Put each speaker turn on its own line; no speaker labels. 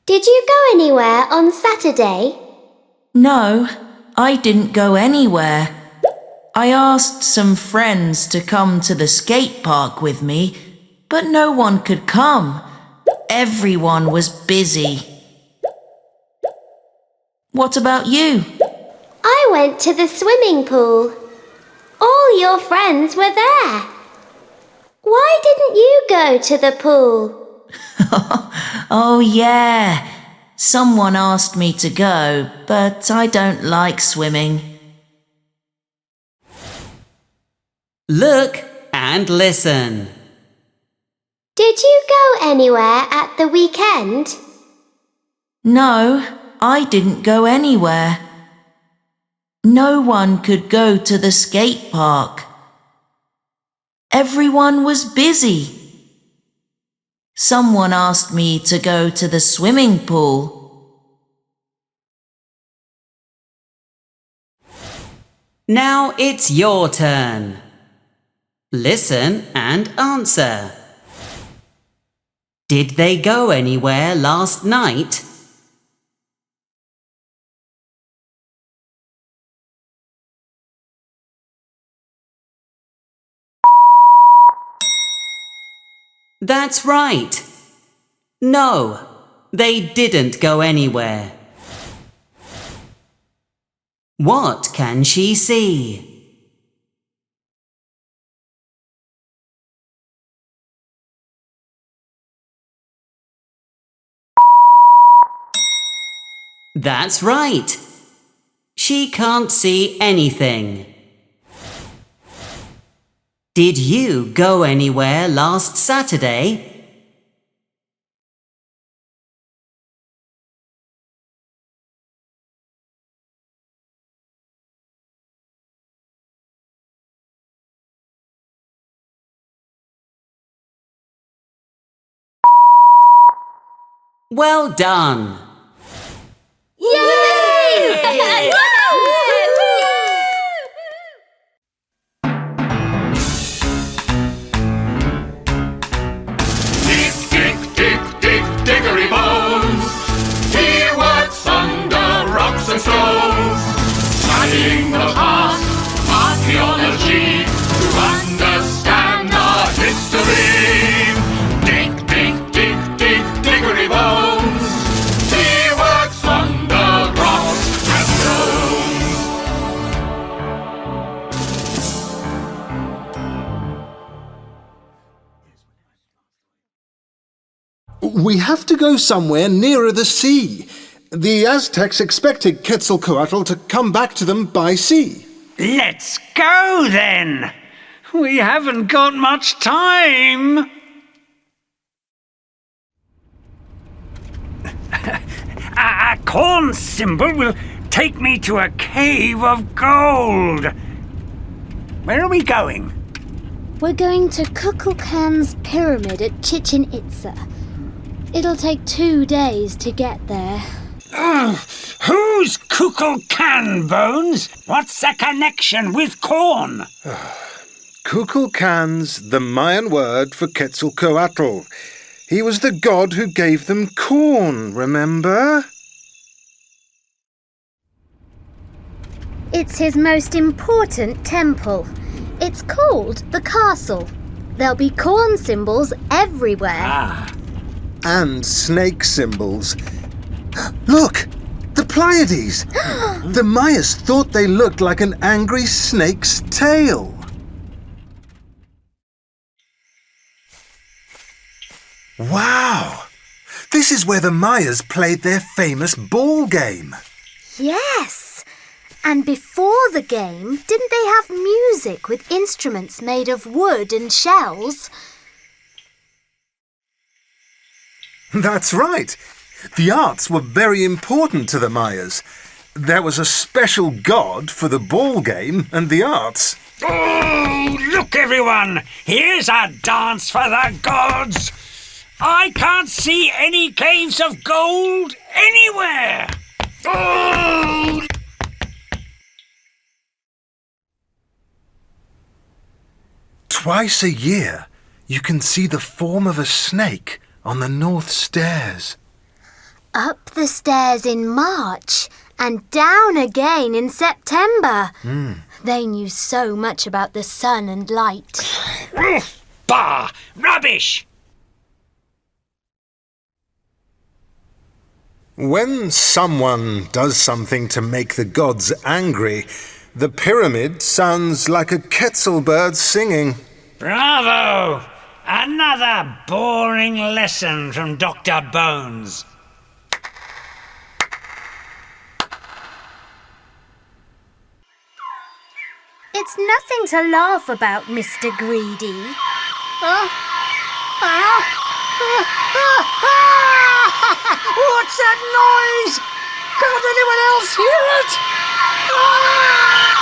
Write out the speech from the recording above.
Did you go anywhere on Saturday?
No, I didn't go anywhere. I asked some friends to come to the skate park with me, but no one could come. Everyone was busy. What about you?
I went to the swimming pool. All your friends were there. Why didn't you go to the pool?
Oh yeah, someone asked me to go, but I don't like swimming.
Look and listen.
Did you go anywhere at the weekend?
No, I didn't go anywhere. No one could go to the skate park. Everyone was busy. Someone asked me to go to the swimming pool.
Now it's your turn. Listen and answer. Did they go anywhere last night? That's right. No, they didn't go anywhere. What can she see? That's right. She can't see anything. Did you go anywhere last Saturday? Well done!
Yay!
Dickory bones. He works under rocks and stones, studying the past, archaeology, to understand our history. Dickory bones. He works under rocks and stones.
We have to go somewhere nearer the sea. The Aztecs expected Quetzalcoatl to come back to them by sea.
Let's go then! We haven't got much time! A corn symbol will take me to a cave of gold. Where are we going?
We're going to Kukulkan's pyramid at Chichen Itza. It'll take 2 days to get there.
Who's Kukulkan, Bones? What's the connection with corn?
Kukulkan's the Mayan word for Quetzalcoatl. He was the god who gave them corn, remember?
It's his most important temple. It's called the castle. There'll be corn symbols everywhere.
And snake symbols. Look! The Pleiades! The Mayas thought they looked like an angry snake's tail. Wow! This is where the Mayas played their famous ball game.
Yes! And before the game, didn't they have music with instruments made of wood and shells?
That's right. The arts were very important to the Mayas. There was a special god for the ball game and the arts.
Oh, look everyone! Here's a dance for the gods! I can't see any caves of gold anywhere! Oh!
Twice a year, you can see the form of a snake on the north stairs.
up the stairs in March and down again in September. They knew so much about the sun and light.
Bah! Rubbish!
When someone does something to make the gods angry, the pyramid sounds like a quetzal bird singing.
Bravo! Another boring lesson from Dr. Bones.
It's nothing to laugh about, Mr. Greedy.
What's that noise? Can't anyone else hear it? Ah!